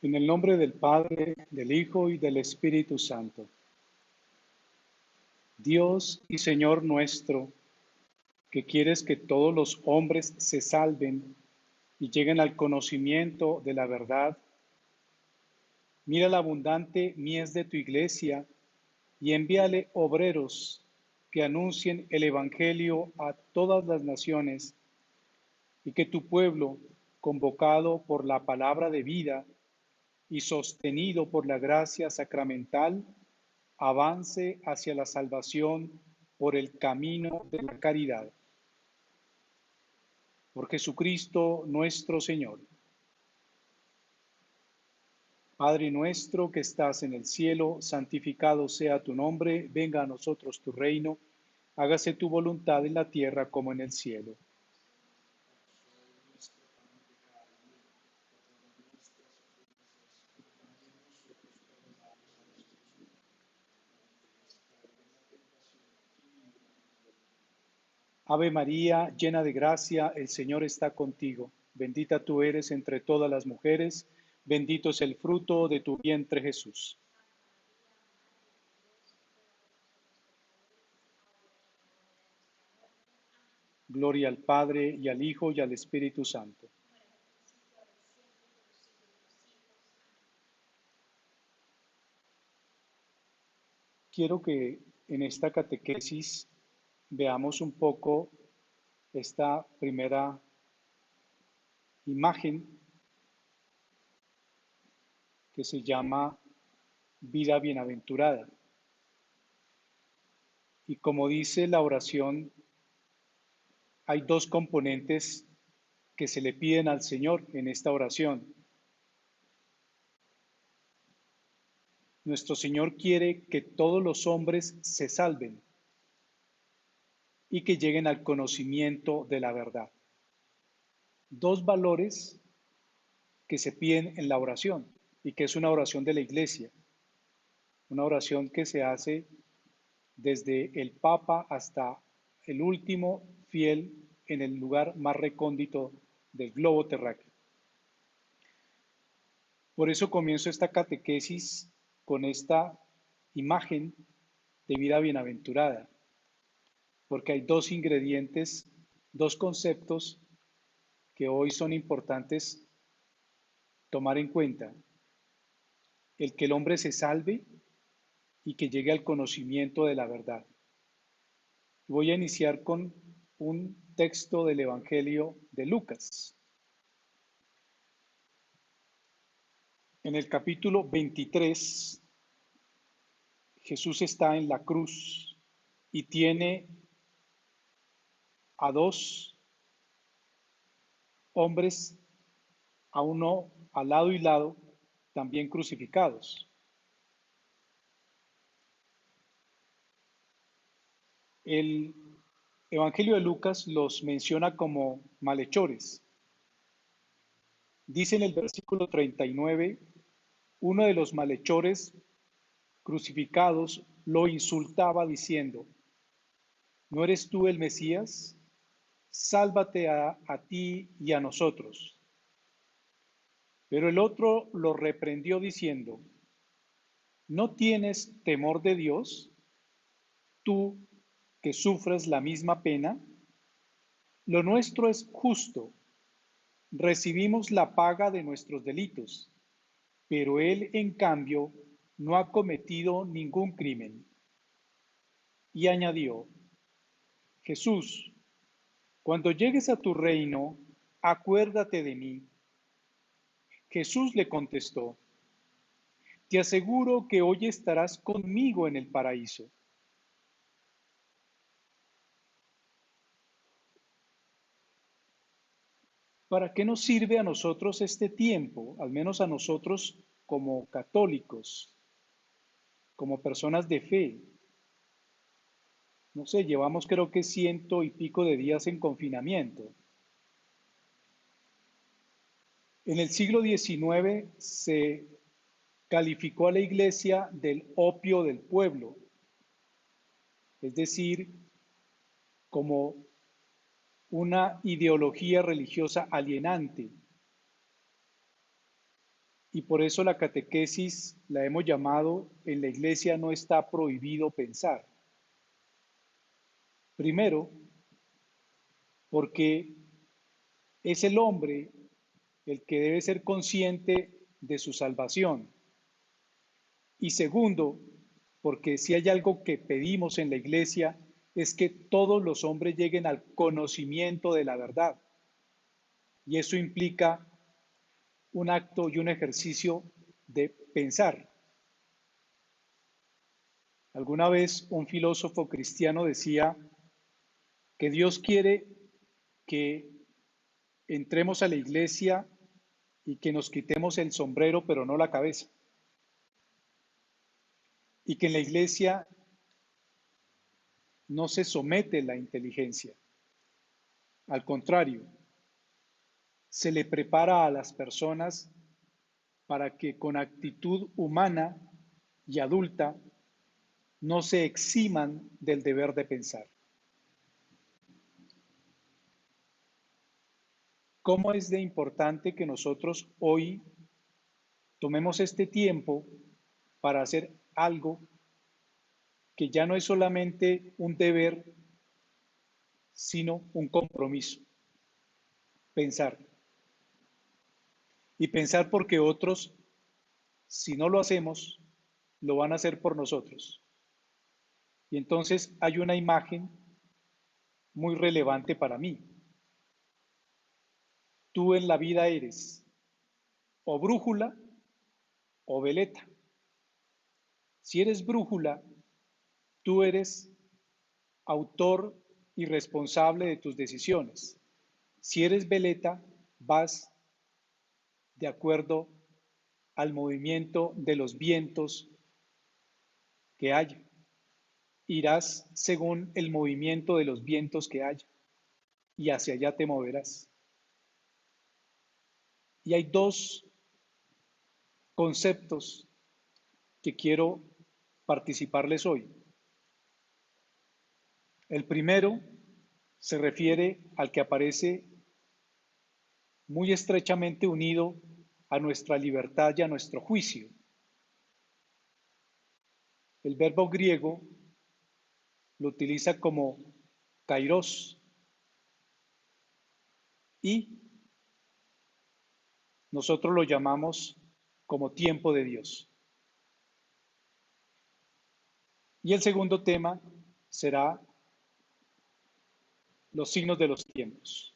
En el nombre del Padre, del Hijo y del Espíritu Santo. Dios y Señor nuestro, que quieres que todos los hombres se salven y lleguen al conocimiento de la verdad, mira la abundante mies de tu iglesia y envíale obreros que anuncien el Evangelio a todas las naciones, y que tu pueblo, convocado por la palabra de vida y sostenido por la gracia sacramental, avance hacia la salvación por el camino de la caridad. Por Jesucristo nuestro Señor. Padre nuestro que estás en el cielo, santificado sea tu nombre, venga a nosotros tu reino, hágase tu voluntad en la tierra como en el cielo. Ave María, llena de gracia, el Señor está contigo. Bendita tú eres entre todas las mujeres, bendito es el fruto de tu vientre Jesús. Gloria al Padre, y al Hijo, y al Espíritu Santo. Quiero que en esta catequesis veamos un poco esta primera imagen que se llama vida bienaventurada. Y como dice la oración, hay dos componentes que se le piden al Señor en esta oración. Nuestro Señor quiere que todos los hombres se salven y que lleguen al conocimiento de la verdad. Dos valores que se piden en la oración y que es una oración de la Iglesia, una oración que se hace desde el Papa hasta el último fiel en el lugar más recóndito del globo terráqueo. Por eso comienzo esta catequesis con esta imagen de vida bienaventurada, porque hay dos ingredientes, dos conceptos que hoy son importantes tomar en cuenta. El que el hombre se salve y que llegue al conocimiento de la verdad. Voy a iniciar con un texto del Evangelio de Lucas. En el capítulo 23, Jesús está en la cruz y tiene a dos hombres, a uno al lado y lado, también crucificados. El Evangelio de Lucas los menciona como malhechores. Dice en el versículo 39, uno de los malhechores crucificados lo insultaba diciendo: ¿no eres tú el Mesías? Sálvate a ti y a nosotros. Pero el otro lo reprendió diciendo: ¿no tienes temor de Dios, tú que sufres la misma pena? Lo nuestro es justo, recibimos la paga de nuestros delitos, pero él, en cambio, no ha cometido ningún crimen. Y añadió: Jesús, cuando llegues a tu reino, acuérdate de mí. Jesús le contestó: te aseguro que hoy estarás conmigo en el paraíso. ¿Para qué nos sirve a nosotros este tiempo? Al menos a nosotros como católicos, como personas de fe. No sé, llevamos creo que 100 y pico de días en confinamiento. En el siglo XIX se calificó a la Iglesia del opio del pueblo, es decir, como una ideología religiosa alienante. Y por eso la catequesis la hemos llamado: en la iglesia no está prohibido pensar. Primero, porque es el hombre el que debe ser consciente de su salvación. Y segundo, porque si hay algo que pedimos en la iglesia es que todos los hombres lleguen al conocimiento de la verdad. Y eso implica un acto y un ejercicio de pensar. Alguna vez un filósofo cristiano decía que Dios quiere que entremos a la iglesia y que nos quitemos el sombrero, pero no la cabeza. Y que en la iglesia no se somete la inteligencia. Al contrario, se le prepara a las personas para que con actitud humana y adulta no se eximan del deber de pensar. ¿Cómo es de importante que nosotros hoy tomemos este tiempo para hacer algo que ya no es solamente un deber, sino un compromiso? Pensar. Y pensar porque otros, si no lo hacemos, lo van a hacer por nosotros. Y entonces hay una imagen muy relevante para mí. Tú en la vida eres o brújula o veleta. Si eres brújula, tú eres autor y responsable de tus decisiones. Si eres veleta, vas de acuerdo al movimiento de los vientos que haya. Irás según el movimiento de los vientos que haya y hacia allá te moverás. Y hay dos conceptos que quiero participarles hoy. El primero se refiere al que aparece muy estrechamente unido a nuestra libertad y a nuestro juicio. El verbo griego lo utiliza como kairos y nosotros lo llamamos como tiempo de Dios. Y el segundo tema será los signos de los tiempos.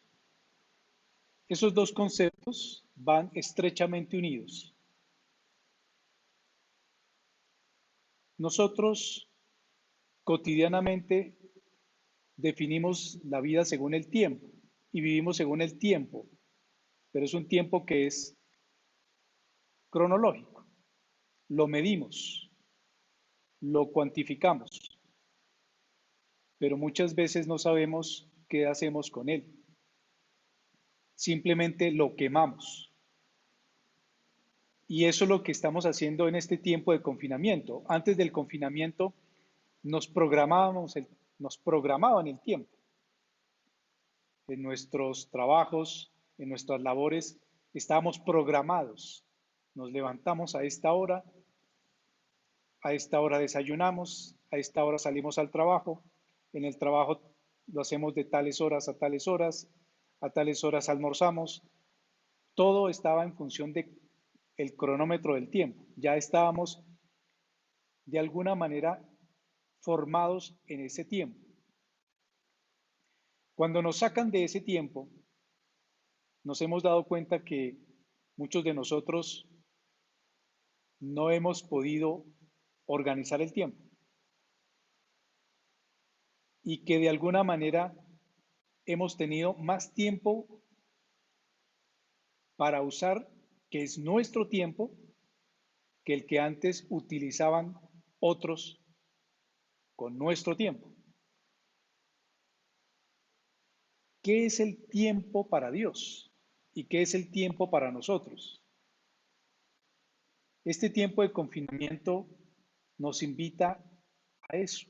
Esos dos conceptos van estrechamente unidos. Nosotros cotidianamente definimos la vida según el tiempo y vivimos según el tiempo, pero es un tiempo que es cronológico. Lo medimos, lo cuantificamos, pero muchas veces no sabemos qué hacemos con él. Simplemente lo quemamos. Y eso es lo que estamos haciendo en este tiempo de confinamiento. Antes del confinamiento nos programaban el tiempo. En nuestros trabajos, en nuestras labores, estábamos programados. Nos levantamos a esta hora desayunamos, a esta hora salimos al trabajo, en el trabajo lo hacemos de tales horas a tales horas almorzamos. Todo estaba en función de el cronómetro del tiempo. Ya estábamos de alguna manera formados en ese tiempo. Cuando nos sacan de ese tiempo, nos hemos dado cuenta que muchos de nosotros no hemos podido organizar el tiempo y que de alguna manera hemos tenido más tiempo para usar, que es nuestro tiempo, que el que antes utilizaban otros con nuestro tiempo. ¿Qué es el tiempo para Dios? ¿Y qué es el tiempo para nosotros? Este tiempo de confinamiento nos invita a eso.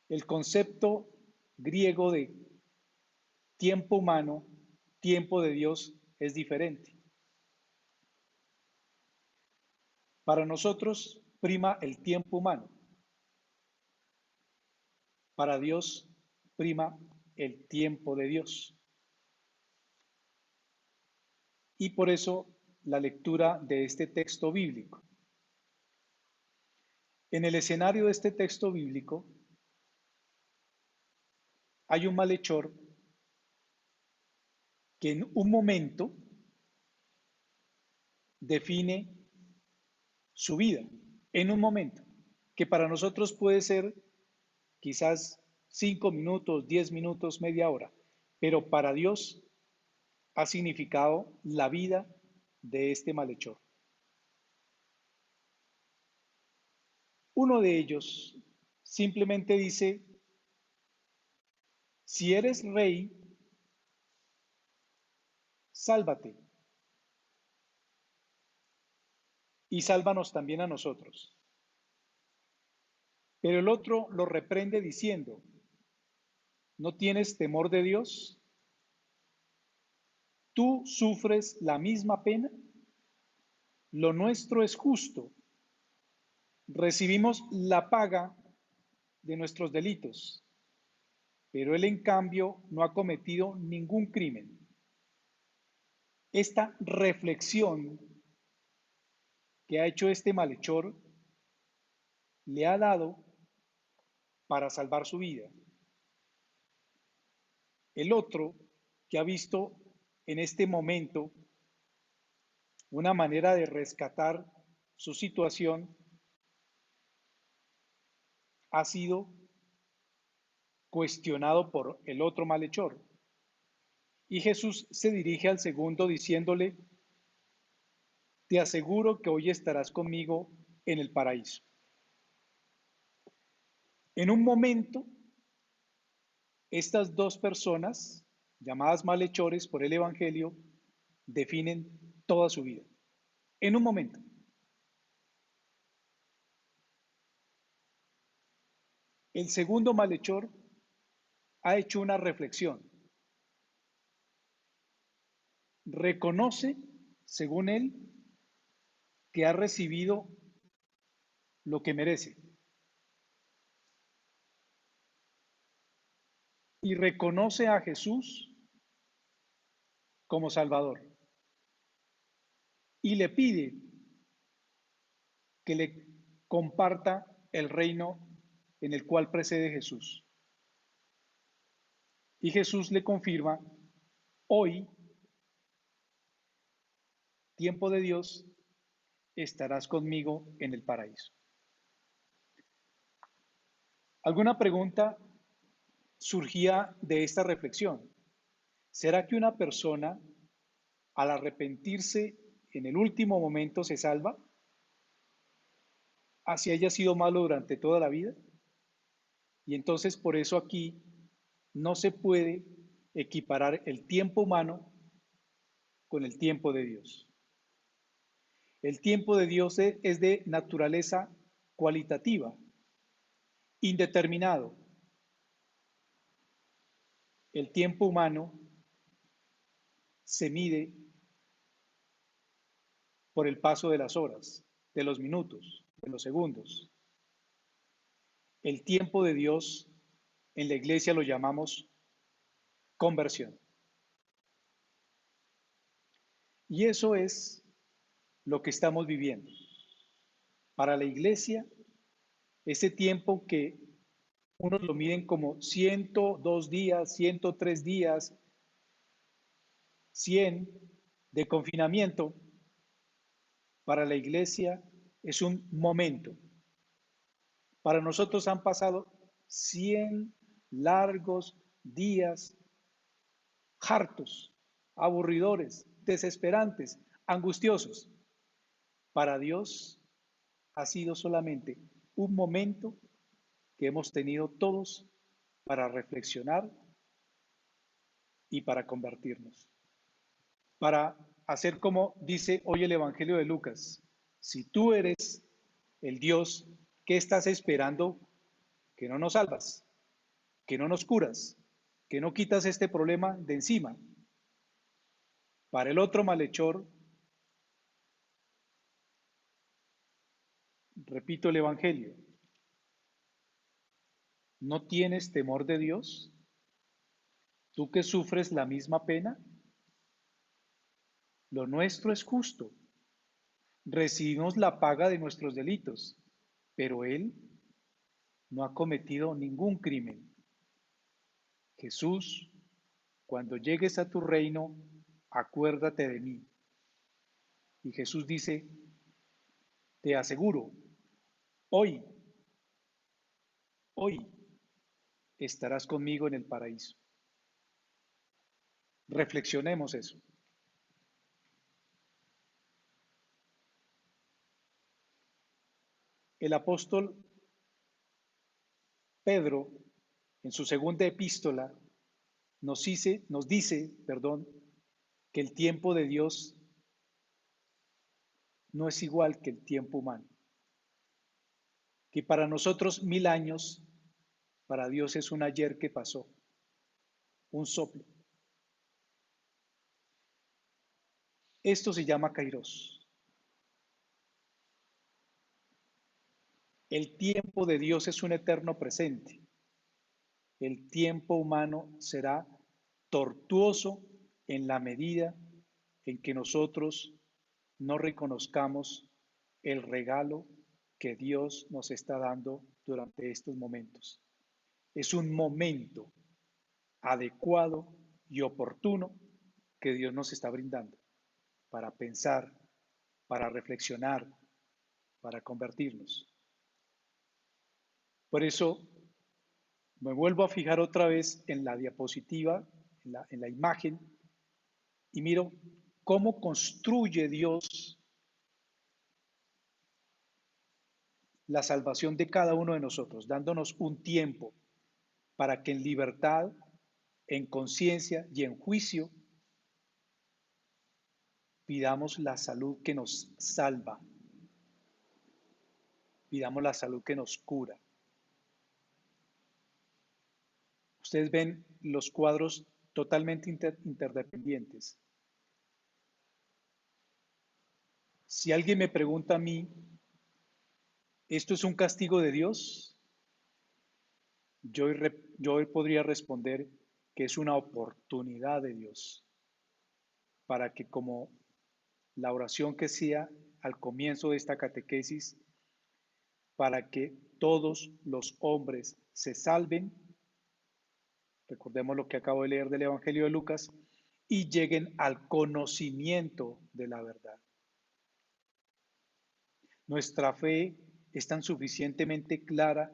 El concepto griego de tiempo humano, tiempo de Dios, es diferente. Para nosotros prima el tiempo humano, para Dios prima el tiempo de Dios. Y por eso la lectura de este texto bíblico. En el escenario de este texto bíblico hay un malhechor que en un momento define su vida, en un momento, que para nosotros puede ser quizás 5 minutos, 10 minutos, media hora, pero para Dios ha significado la vida de este malhechor. Uno de ellos simplemente dice, si eres rey, sálvate y sálvanos también a nosotros. Pero el otro lo reprende diciendo, ¿no tienes temor de Dios? ¿Tú sufres la misma pena? Lo nuestro es justo. Recibimos la paga de nuestros delitos, pero él en cambio no ha cometido ningún crimen. Esta reflexión que ha hecho este malhechor le ha dado para salvar su vida. El otro, que ha visto en este momento una manera de rescatar su situación, ha sido cuestionado por el otro malhechor. Y Jesús se dirige al segundo diciéndole, te aseguro que hoy estarás conmigo en el paraíso. En un momento, estas dos personas, llamadas malhechores por el Evangelio, definen toda su vida. En un momento. El segundo malhechor ha hecho una reflexión. Reconoce, según él, que ha recibido lo que merece. Y reconoce a Jesús como Salvador. Y le pide que le comparta el reino en el cual precede Jesús. Y Jesús le confirma, hoy, tiempo de Dios, estarás conmigo en el paraíso. ¿Alguna pregunta surgía de esta reflexión? ¿Será que una persona, al arrepentirse en el último momento, se salva? ¿Así haya sido malo durante toda la vida? Y entonces por eso aquí no se puede equiparar el tiempo humano con el tiempo de Dios. El tiempo de Dios es de naturaleza cualitativa, indeterminado. El tiempo humano se mide por el paso de las horas, de los minutos, de los segundos. El tiempo de Dios en la iglesia lo llamamos conversión. Y eso es lo que estamos viviendo. Para la iglesia, ese tiempo que unos lo miden como 102 días, 103 días, 100 de confinamiento, para la iglesia es un momento. Para nosotros han pasado 100 largos días hartos, aburridores, desesperantes, angustiosos. Para Dios ha sido solamente un momento que hemos tenido todos para reflexionar y para convertirnos. Para hacer como dice hoy el Evangelio de Lucas, si tú eres el Dios, ¿qué estás esperando que no nos salvas, que no nos curas, que no quitas este problema de encima? Para el otro malhechor, Repito el Evangelio. ¿No tienes temor de Dios? ¿Tú que sufres la misma pena? Lo nuestro es justo. Recibimos la paga de nuestros delitos, pero Él no ha cometido ningún crimen. Jesús, cuando llegues a tu reino, acuérdate de mí. Y Jesús dice, te aseguro, hoy, hoy estarás conmigo en el paraíso. Reflexionemos eso. El apóstol Pedro, en su segunda epístola, nos dice, que el tiempo de Dios no es igual que el tiempo humano, que para nosotros 1000 años, para Dios es un ayer que pasó, un soplo. Esto se llama Kairos. El tiempo de Dios es un eterno presente. El tiempo humano será tortuoso en la medida en que nosotros no reconozcamos el regalo que Dios nos está dando durante estos momentos. Es un momento adecuado y oportuno que Dios nos está brindando para pensar, para reflexionar, para convertirnos. Por eso me vuelvo a fijar otra vez en la diapositiva, en la imagen, y miro cómo construye Dios la salvación de cada uno de nosotros, dándonos un tiempo para que en libertad, en conciencia y en juicio pidamos la salud que nos salva, pidamos la salud que nos cura. Ustedes ven los cuadros totalmente interdependientes. Si alguien me pregunta a mí, ¿esto es un castigo de Dios? Yo hoy podría responder que es una oportunidad de Dios para que, como la oración que hacía al comienzo de esta catequesis, para que todos los hombres se salven, recordemos lo que acabo de leer del Evangelio de Lucas, y lleguen al conocimiento de la verdad. Nuestra fe es tan suficientemente clara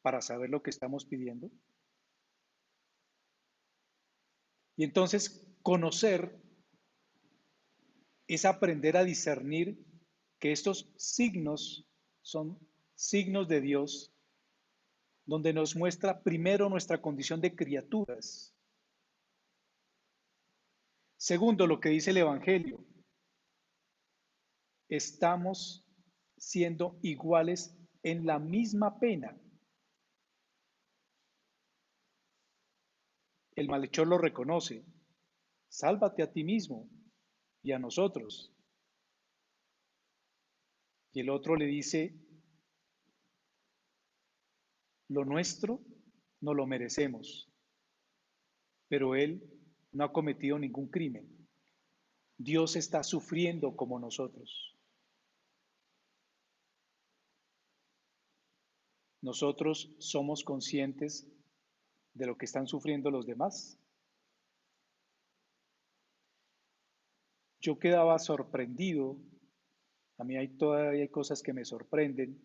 para saber lo que estamos pidiendo. Y entonces conocer es aprender a discernir que estos signos son signos de Dios, donde nos muestra primero nuestra condición de criaturas. Segundo, lo que dice el Evangelio, estamos siendo iguales en la misma pena. El malhechor lo reconoce, sálvate a ti mismo y a nosotros. Y el otro le dice, lo nuestro no lo merecemos, pero él no ha cometido ningún crimen. Dios está sufriendo como nosotros. Nosotros somos conscientes de lo que están sufriendo los demás. Yo quedaba sorprendido, a mí todavía hay cosas que me sorprenden,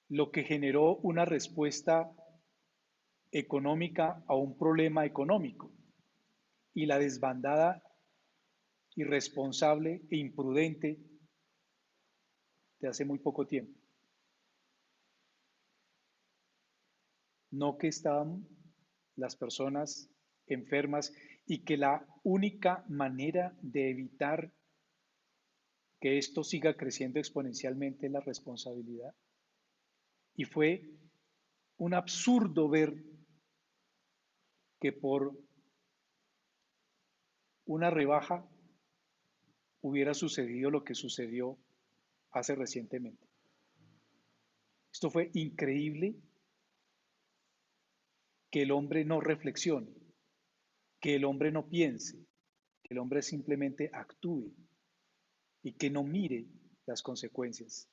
lo que generó una respuesta económica a un problema económico y la desbandada irresponsable e imprudente de hace muy poco tiempo. No que estaban las personas enfermas y que la única manera de evitar que esto siga creciendo exponencialmente es la responsabilidad. Y fue un absurdo ver que por una rebaja hubiera sucedido lo que sucedió hace recientemente. Esto fue increíble, que el hombre no reflexione, que el hombre no piense, que el hombre simplemente actúe y que no mire las consecuencias.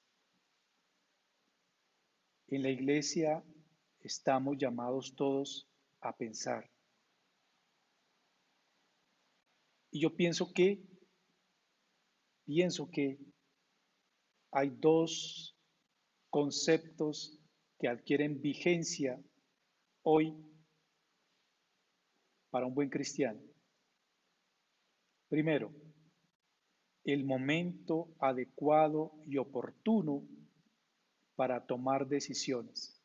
En la iglesia estamos llamados todos a pensar. Y yo pienso que hay dos conceptos que adquieren vigencia hoy para un buen cristiano. Primero, el momento adecuado y oportuno para tomar decisiones.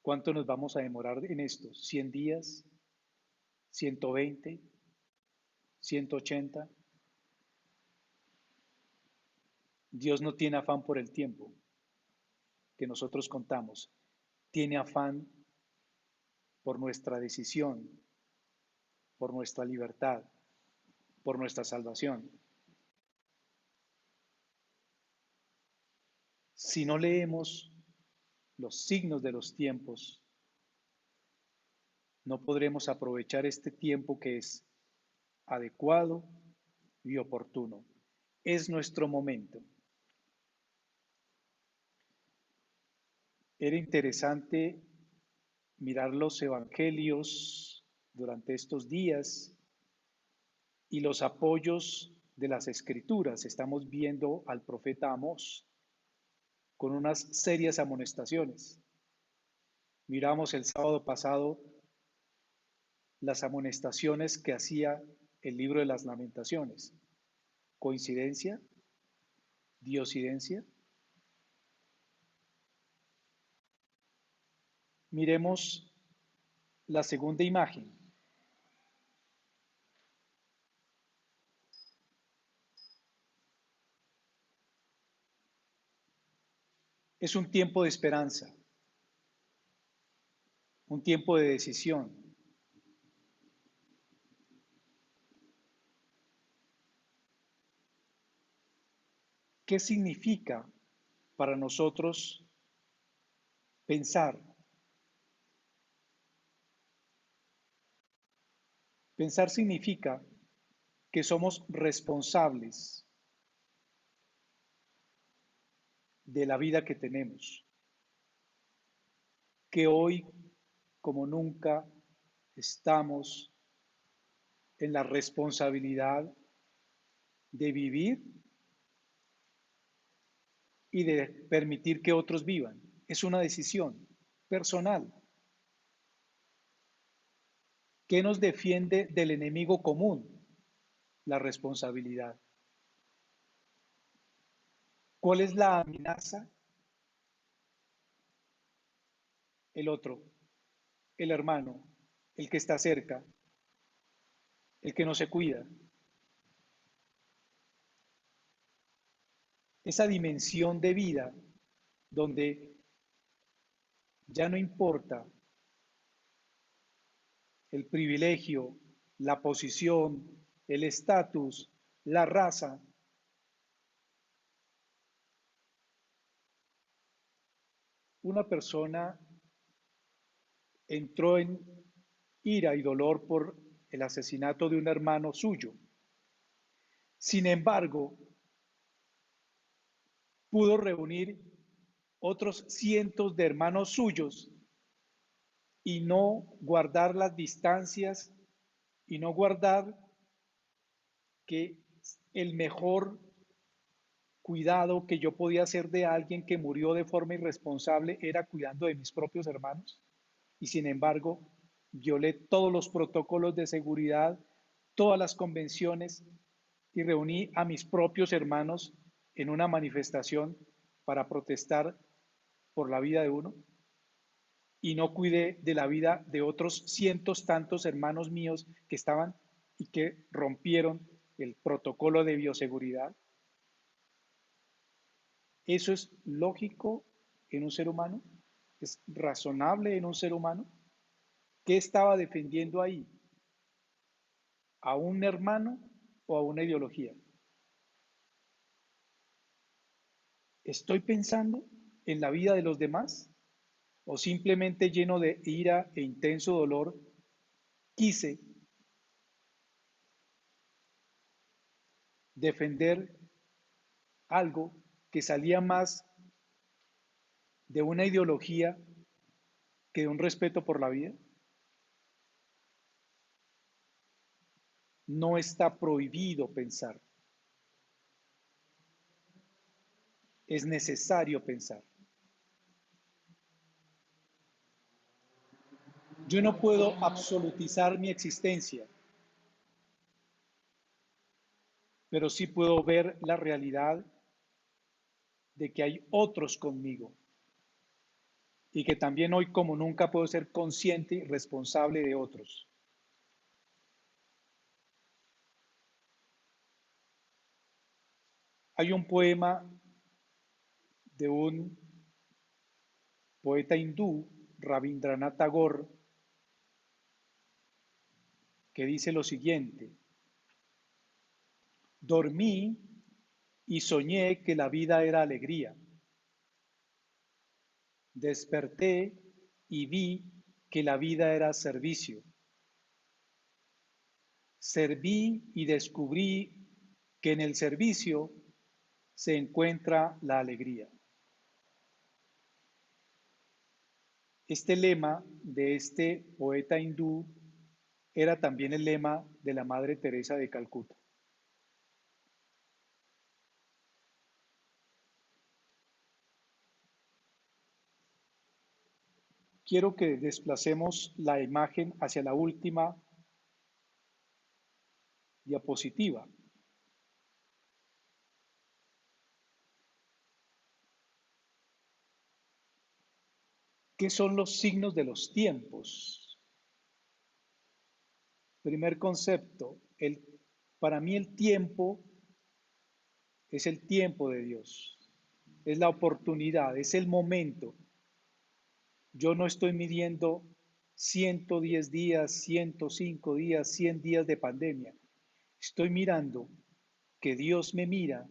¿Cuánto nos vamos a demorar en esto? ¿100 días? ¿120? ¿180? Dios no tiene afán por el tiempo que nosotros contamos. Tiene afán por nuestra decisión, por nuestra libertad, por nuestra salvación. Si no leemos los signos de los tiempos, no podremos aprovechar este tiempo que es adecuado y oportuno. Es nuestro momento. Era interesante mirar los evangelios durante estos días y los apoyos de las escrituras. Estamos viendo al profeta Amós con unas serias amonestaciones. Miramos el sábado pasado las amonestaciones que hacía el libro de las Lamentaciones. ¿Coincidencia? ¿Diosidencia? Miremos la segunda imagen. Es un tiempo de esperanza, un tiempo de decisión. ¿Qué significa para nosotros pensar? Pensar significa que somos responsables de la vida que tenemos, que hoy, como nunca, estamos en la responsabilidad de vivir y de permitir que otros vivan. Es una decisión personal. ¿Qué nos defiende del enemigo común? La responsabilidad. ¿Cuál es la amenaza? El otro, el hermano, el que está cerca, el que no se cuida. Esa dimensión de vida donde ya no importa el privilegio, la posición, el estatus, la raza. Una persona entró en ira y dolor por el asesinato de un hermano suyo. Sin embargo, pudo reunir otros cientos de hermanos suyos y no guardar las distancias y no guardar que el mejor cuidado que yo podía hacer de alguien que murió de forma irresponsable era cuidando de mis propios hermanos. Y sin embargo, violé todos los protocolos de seguridad, todas las convenciones y reuní a mis propios hermanos en una manifestación para protestar por la vida de uno y no cuidé de la vida de otros cientos tantos hermanos míos que estaban y que rompieron el protocolo de bioseguridad. ¿Eso es lógico en un ser humano? ¿Es razonable en un ser humano? ¿Qué estaba defendiendo ahí? ¿A un hermano o a una ideología? ¿Estoy pensando en la vida de los demás? ¿O simplemente lleno de ira e intenso dolor, quise defender algo que salía más de una ideología que de un respeto por la vida? No está prohibido pensar, es necesario pensar. Yo no puedo absolutizar mi existencia, pero sí puedo ver la realidad de que hay otros conmigo y que también hoy como nunca puedo ser consciente y responsable de otros. Hay un poema de un poeta hindú, Rabindranath Tagore, que dice lo siguiente: dormí y soñé que la vida era alegría. Desperté y vi que la vida era servicio. Serví y descubrí que en el servicio se encuentra la alegría. Este lema de este poeta hindú era también el lema de la Madre Teresa de Calcuta. Quiero que desplacemos la imagen hacia la última diapositiva. ¿Qué son los signos de los tiempos? Primer concepto, para mí el tiempo es el tiempo de Dios, es la oportunidad, es el momento. Yo no estoy midiendo 110 días, 105 días, 100 días de pandemia. Estoy mirando que Dios me mira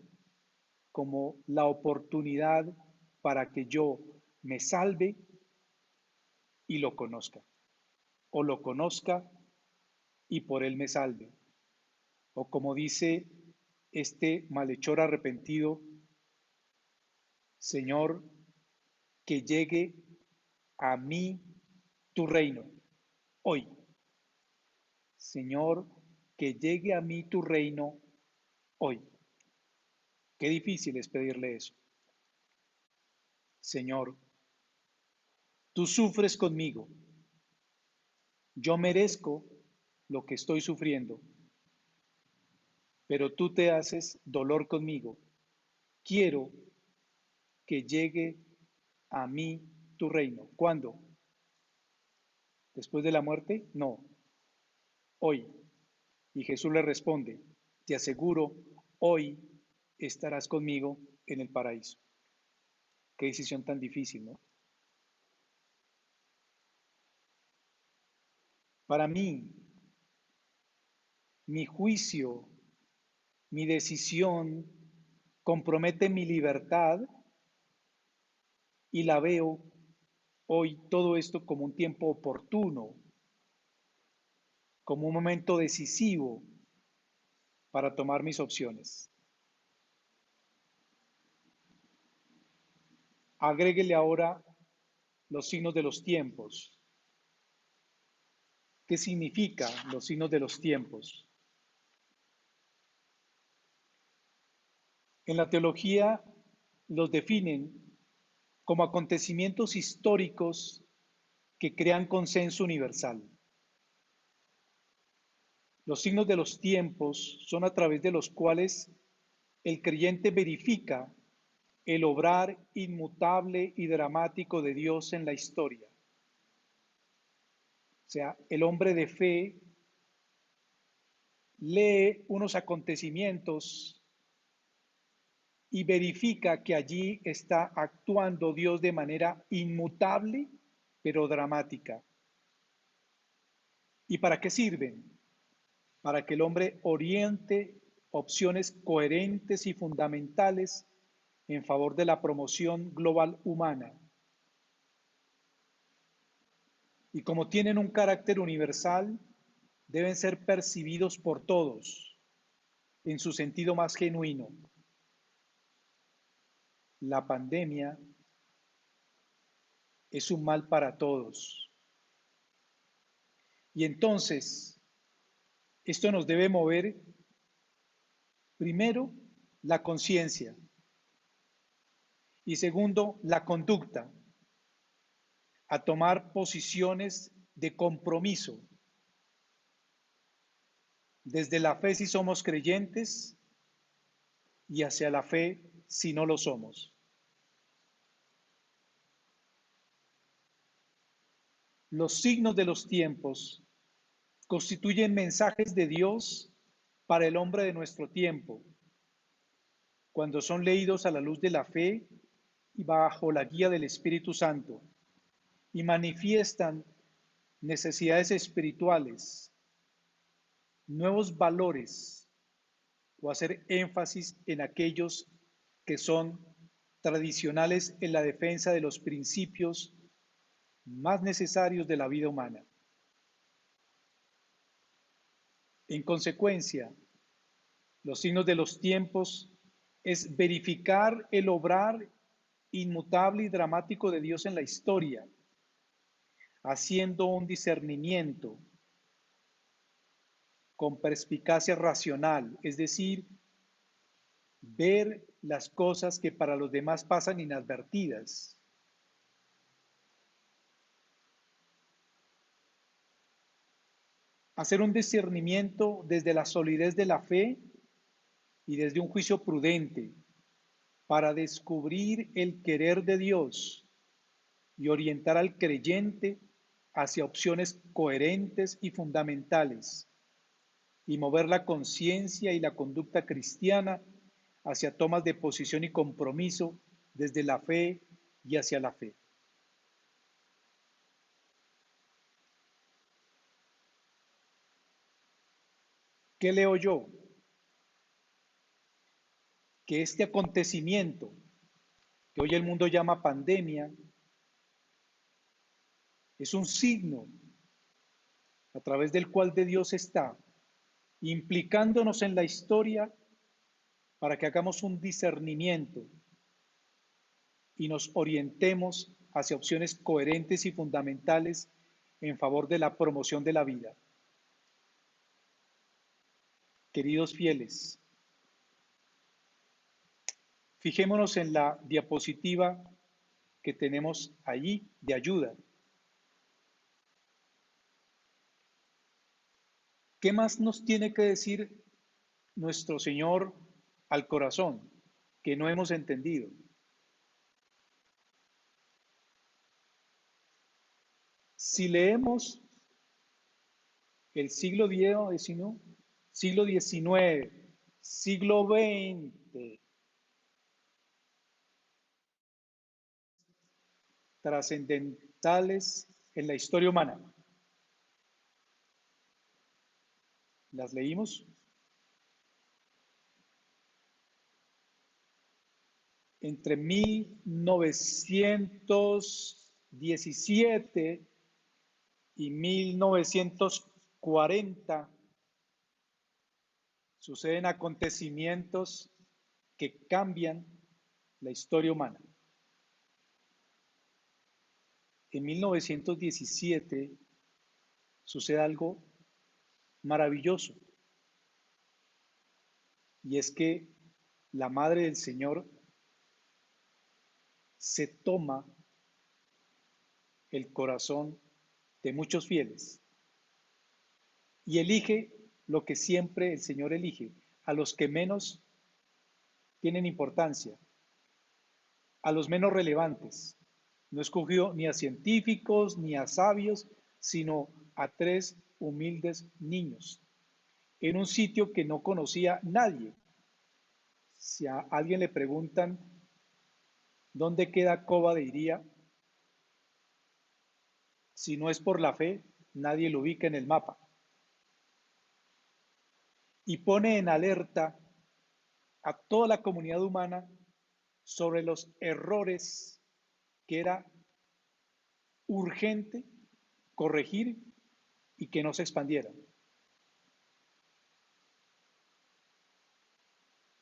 como la oportunidad para que yo me salve y lo conozca, o lo conozca y por él me salve. O como dice este malhechor arrepentido: Señor, que llegue a mí tu reino hoy. Señor, que llegue a mí tu reino hoy. Qué difícil es pedirle eso. Señor, tú sufres conmigo. Yo merezco lo que estoy sufriendo, pero tú te haces dolor conmigo. Quiero que llegue a mí tu reino. ¿Cuándo? ¿Después de la muerte? No, hoy. Y Jesús le responde: te aseguro, hoy estarás conmigo en el paraíso. Qué decisión tan difícil, ¿no? Para mí, mi juicio, mi decisión compromete mi libertad y la veo hoy todo esto como un tiempo oportuno, como un momento decisivo para tomar mis opciones. Agréguele ahora los signos de los tiempos. ¿Qué significa los signos de los tiempos? En la teología los definen como acontecimientos históricos que crean consenso universal. Los signos de los tiempos son a través de los cuales el creyente verifica el obrar inmutable y dramático de Dios en la historia. O sea, el hombre de fe lee unos acontecimientos y verifica que allí está actuando Dios de manera inmutable, pero dramática. ¿Y para qué sirven? Para que el hombre oriente opciones coherentes y fundamentales en favor de la promoción global humana. Y como tienen un carácter universal, deben ser percibidos por todos en su sentido más genuino. La pandemia es un mal para todos. Y entonces, esto nos debe mover, primero, la conciencia y segundo, la conducta, a tomar posiciones de compromiso. Desde la fe si somos creyentes y hacia la fe si no lo somos. Los signos de los tiempos constituyen mensajes de Dios para el hombre de nuestro tiempo, cuando son leídos a la luz de la fe y bajo la guía del Espíritu Santo, y manifiestan necesidades espirituales, nuevos valores, o hacer énfasis en aquellos que son tradicionales en la defensa de los principios más necesarios de la vida humana. En consecuencia, los signos de los tiempos es verificar el obrar inmutable y dramático de Dios en la historia, haciendo un discernimiento con perspicacia racional, es decir, ver las cosas que para los demás pasan inadvertidas. Hacer un discernimiento desde la solidez de la fe y desde un juicio prudente para descubrir el querer de Dios y orientar al creyente hacia opciones coherentes y fundamentales, y mover la conciencia y la conducta cristiana hacia tomas de posición y compromiso desde la fe y hacia la fe. ¿Qué leo yo? Que este acontecimiento, que hoy el mundo llama pandemia, es un signo a través del cual de Dios está implicándonos en la historia para que hagamos un discernimiento y nos orientemos hacia opciones coherentes y fundamentales en favor de la promoción de la vida. Queridos fieles, fijémonos en la diapositiva que tenemos allí de ayuda. ¿Qué más nos tiene que decir nuestro Señor al corazón que no hemos entendido? Si leemos el siglo XIX, siglo XIX, siglo XX, trascendentales en la historia humana. ¿Las leímos? Entre 1917 y 1940 suceden acontecimientos que cambian la historia humana. En 1917 sucede algo maravilloso, y es que la Madre del Señor se toma el corazón de muchos fieles y elige lo que siempre el Señor elige, a los que menos tienen importancia, a los menos relevantes. No escogió ni a científicos ni a sabios, sino a 3 humildes niños, en un sitio que no conocía nadie. Si a alguien le preguntan dónde queda Cova de Iría, si no es por la fe, nadie lo ubica en el mapa. Y pone en alerta a toda la comunidad humana sobre los errores que era urgente corregir y que no se expandieran.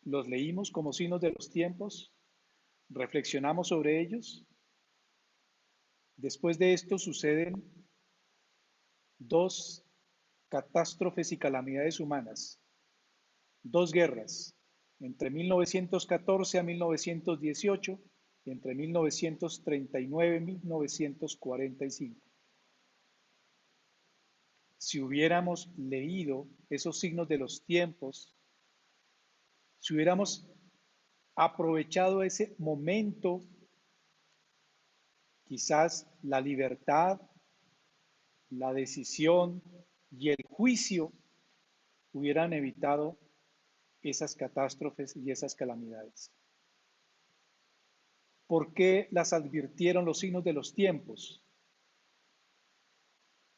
Los leímos como signos de los tiempos, reflexionamos sobre ellos. Después de esto suceden dos catástrofes y calamidades humanas, dos guerras, entre 1914 a 1918 y entre 1939 y 1945. Si hubiéramos leído esos signos de los tiempos, si hubiéramos aprovechado ese momento, quizás la libertad, la decisión y el juicio hubieran evitado esas catástrofes y esas calamidades. ¿Por qué las advirtieron los signos de los tiempos?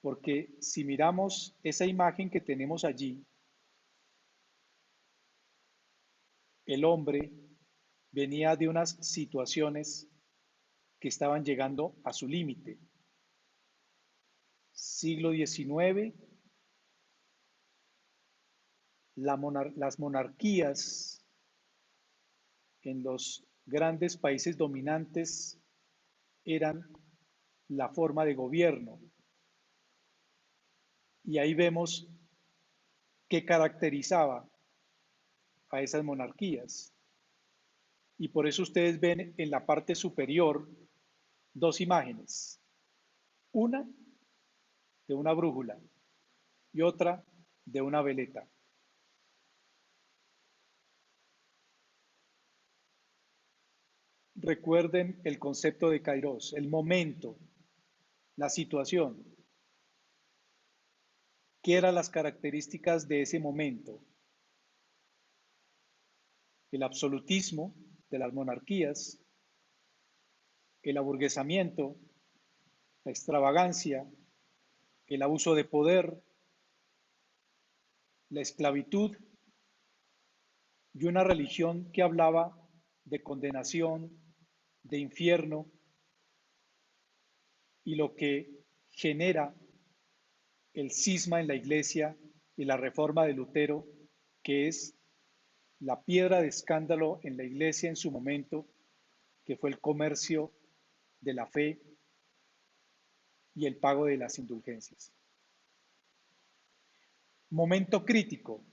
Porque si miramos esa imagen que tenemos allí, el hombre venía de unas situaciones que estaban llegando a su límite. Siglo XIX, las monarquías en los grandes países dominantes eran la forma de gobierno. Y ahí vemos qué caracterizaba a esas monarquías. Y por eso ustedes ven en la parte superior dos imágenes. Una de una brújula y otra de una veleta. Recuerden el concepto de Kairos, el momento, la situación. ¿Qué eran las características de ese momento? El absolutismo de las monarquías, el aburguesamiento, la extravagancia, el abuso de poder, la esclavitud y una religión que hablaba de condenación, de infierno y lo que genera el cisma en la iglesia y la reforma de Lutero, que es la piedra de escándalo en la iglesia en su momento, que fue el comercio de la fe y el pago de las indulgencias. Momento crítico,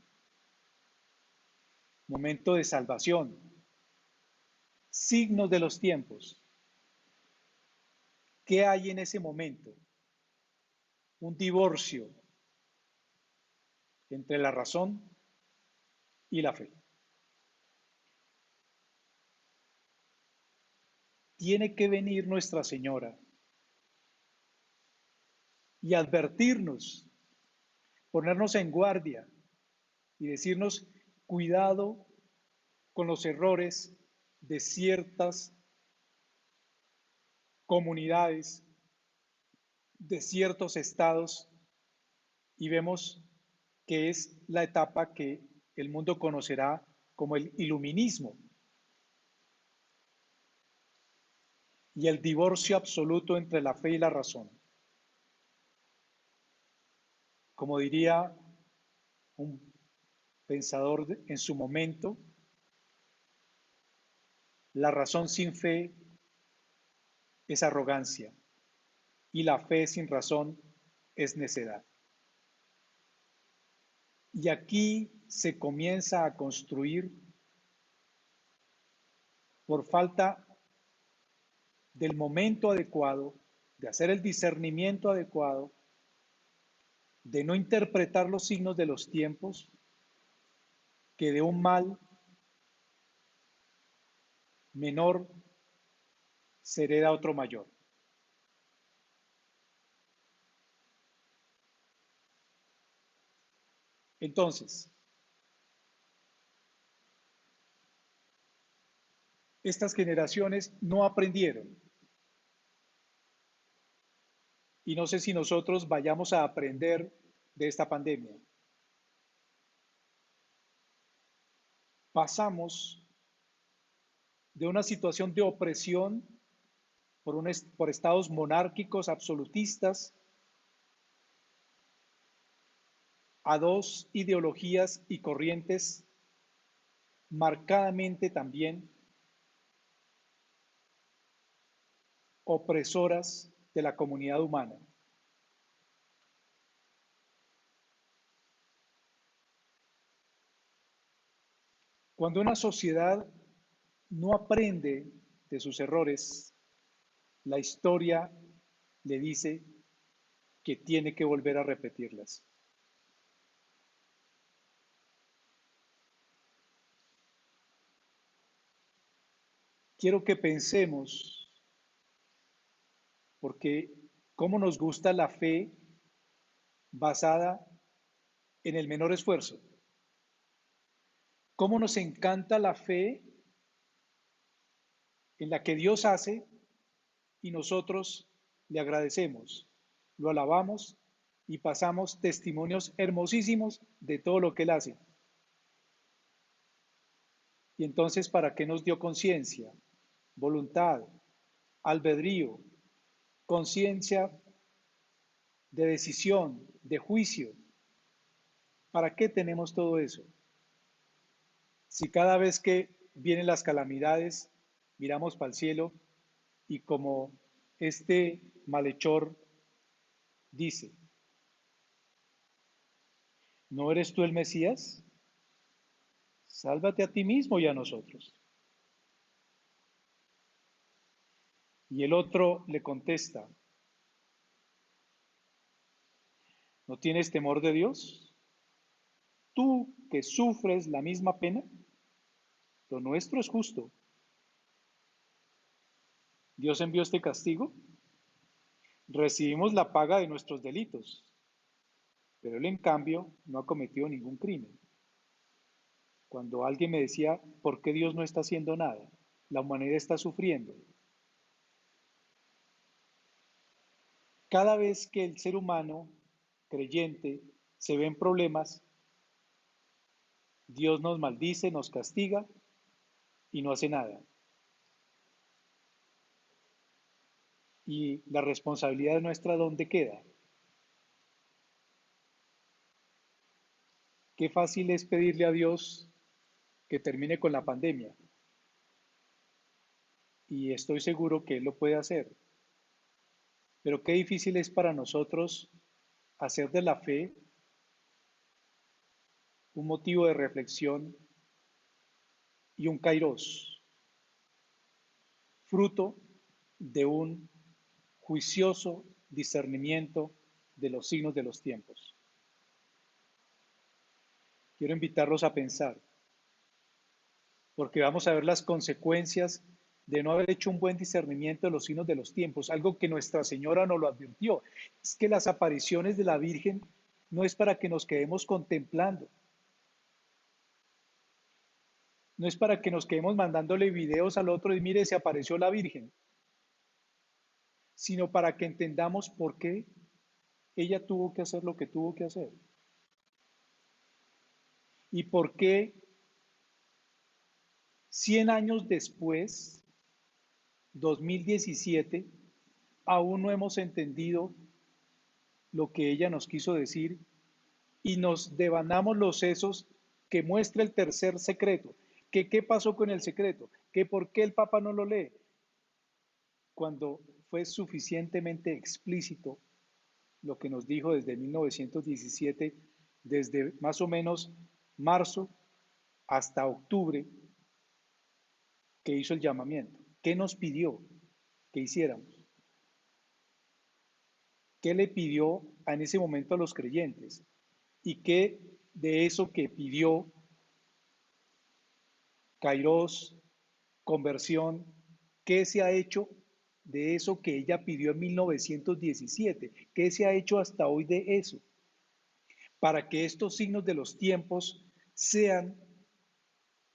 momento de salvación, signos de los tiempos. ¿Qué hay en ese momento? Un divorcio entre la razón y la fe. Tiene que venir Nuestra Señora y advertirnos, ponernos en guardia y decirnos, cuidado con los errores de ciertas comunidades, de ciertos estados, y vemos que es la etapa que el mundo conocerá como el iluminismo y el divorcio absoluto entre la fe y la razón. Como diría un pensador en su momento, la razón sin fe es arrogancia y la fe sin razón es necedad. Y aquí se comienza a construir, por falta del momento adecuado, de hacer el discernimiento adecuado, de no interpretar los signos de los tiempos, que de un mal menor se hereda otro mayor. Entonces, estas generaciones no aprendieron. Y no sé si nosotros vayamos a aprender de esta pandemia. Pasamos de una situación de opresión por estados monárquicos absolutistas a dos ideologías y corrientes marcadamente también opresoras de la comunidad humana. Cuando una sociedad no aprende de sus errores, la historia le dice que tiene que volver a repetirlas. Quiero que pensemos, porque cómo nos gusta la fe basada en el menor esfuerzo. Cómo nos encanta la fe en la que Dios hace y nosotros le agradecemos, lo alabamos y pasamos testimonios hermosísimos de todo lo que Él hace. Y entonces, ¿para qué nos dio conciencia, voluntad, albedrío, conciencia de decisión, de juicio? ¿Para qué tenemos todo eso? Si cada vez que vienen las calamidades, miramos para el cielo y como este malhechor dice, ¿no eres tú el Mesías? Sálvate a ti mismo y a nosotros. Y el otro le contesta, ¿no tienes temor de Dios? Tú que sufres la misma pena, lo nuestro es justo. Dios envió este castigo, recibimos la paga de nuestros delitos, pero Él en cambio no ha cometido ningún crimen. Cuando alguien me decía, ¿por qué Dios no está haciendo nada? La humanidad está sufriendo. Cada vez que el ser humano creyente se ve en problemas, Dios nos maldice, nos castiga y no hace nada. Y la responsabilidad nuestra, ¿dónde queda? Qué fácil es pedirle a Dios que termine con la pandemia. Y estoy seguro que Él lo puede hacer. Pero qué difícil es para nosotros hacer de la fe un motivo de reflexión y un kairos, fruto de un juicioso discernimiento de los signos de los tiempos. Quiero invitarlos a pensar, porque vamos a ver las consecuencias de no haber hecho un buen discernimiento de los signos de los tiempos, algo que Nuestra Señora nos lo advirtió. Es que las apariciones de la Virgen no es para que nos quedemos contemplando, no es para que nos quedemos mandándole videos al otro y mire, se apareció la Virgen, sino para que entendamos por qué ella tuvo que hacer lo que tuvo que hacer y por qué 100 años después, 2017, aún no hemos entendido lo que ella nos quiso decir y nos devanamos los sesos que muestra el tercer secreto. Que qué pasó con el secreto, que por qué el Papa no lo lee, cuando fue suficientemente explícito lo que nos dijo desde 1917, desde más o menos marzo hasta octubre, que hizo el llamamiento. ¿Qué nos pidió que hiciéramos? ¿Qué le pidió en ese momento a los creyentes? ¿Y qué de eso que pidió, Kairos, conversión, qué se ha hecho de eso que ella pidió en 1917? ¿Qué se ha hecho hasta hoy de eso? Para que estos signos de los tiempos sean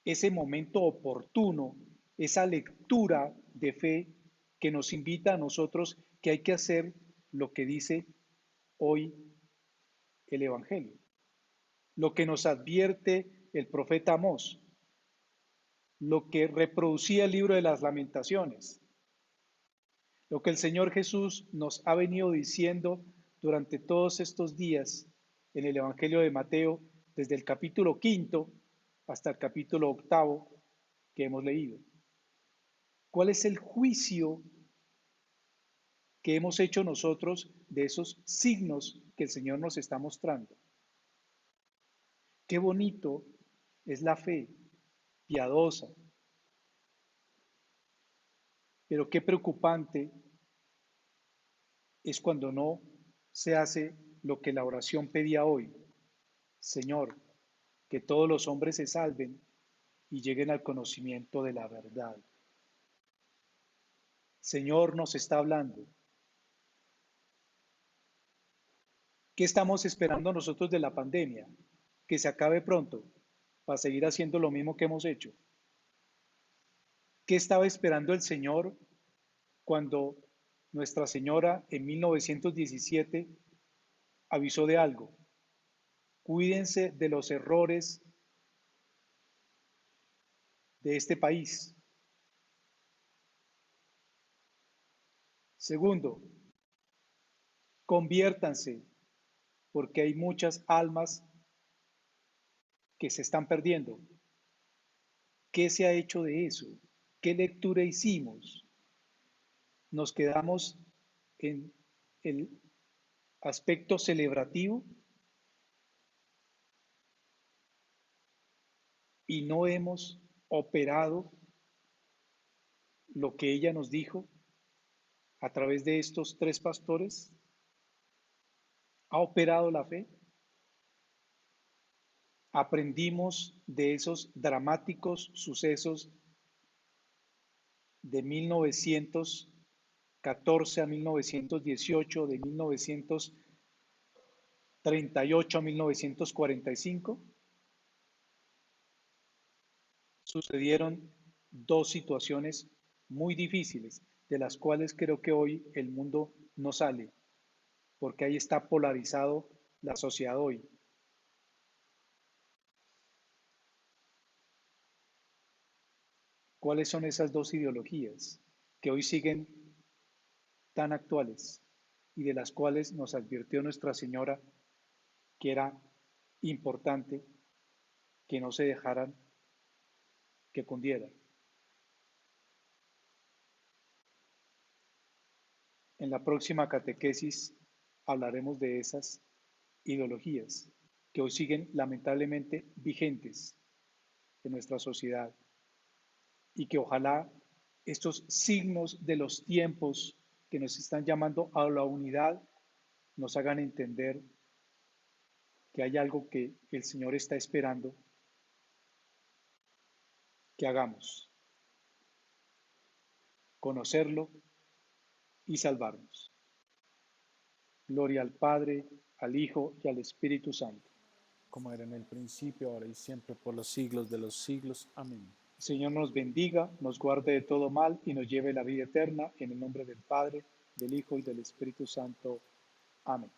ese momento oportuno, esa lectura de fe que nos invita a nosotros que hay que hacer lo que dice hoy el Evangelio, lo que nos advierte el profeta Amós, lo que reproducía el libro de las Lamentaciones, lo que el Señor Jesús nos ha venido diciendo durante todos estos días en el Evangelio de Mateo, desde el capítulo 5 hasta el capítulo 8 que hemos leído. ¿Cuál es el juicio que hemos hecho nosotros de esos signos que el Señor nos está mostrando? Qué bonito es la fe piadosa, pero qué preocupante es cuando no se hace lo que la oración pedía hoy. Señor, que todos los hombres se salven y lleguen al conocimiento de la verdad. Señor nos está hablando. ¿Qué estamos esperando nosotros de la pandemia? Que se acabe pronto para seguir haciendo lo mismo que hemos hecho. ¿Qué estaba esperando el Señor cuando Nuestra Señora en 1917 avisó de algo? Cuídense de los errores de este país. Segundo, conviértanse, porque hay muchas almas que se están perdiendo. ¿Qué se ha hecho de eso? ¿Qué lectura hicimos? Nos quedamos en el aspecto celebrativo y no hemos operado lo que ella nos dijo a través de estos tres pastores. ¿Ha operado la fe? Aprendimos de esos dramáticos sucesos de 1914 a 1918, de 1938 a 1945. Sucedieron dos situaciones muy difíciles, de las cuales creo que hoy el mundo no sale, porque ahí está polarizado la sociedad hoy. ¿Cuáles son esas dos ideologías que hoy siguen tan actuales y de las cuales nos advirtió Nuestra Señora que era importante que no se dejaran que cundieran? En la próxima catequesis hablaremos de esas ideologías que hoy siguen lamentablemente vigentes en nuestra sociedad y que ojalá estos signos de los tiempos que nos están llamando a la unidad nos hagan entender que hay algo que el Señor está esperando que hagamos: conocerlo y salvarnos. Gloria al Padre, al Hijo y al Espíritu Santo. como era en el principio, ahora y siempre, por los siglos de los siglos. Amén. El Señor nos bendiga, nos guarde de todo mal y nos lleve a la vida eterna, en el nombre del Padre, del Hijo y del Espíritu Santo. Amén.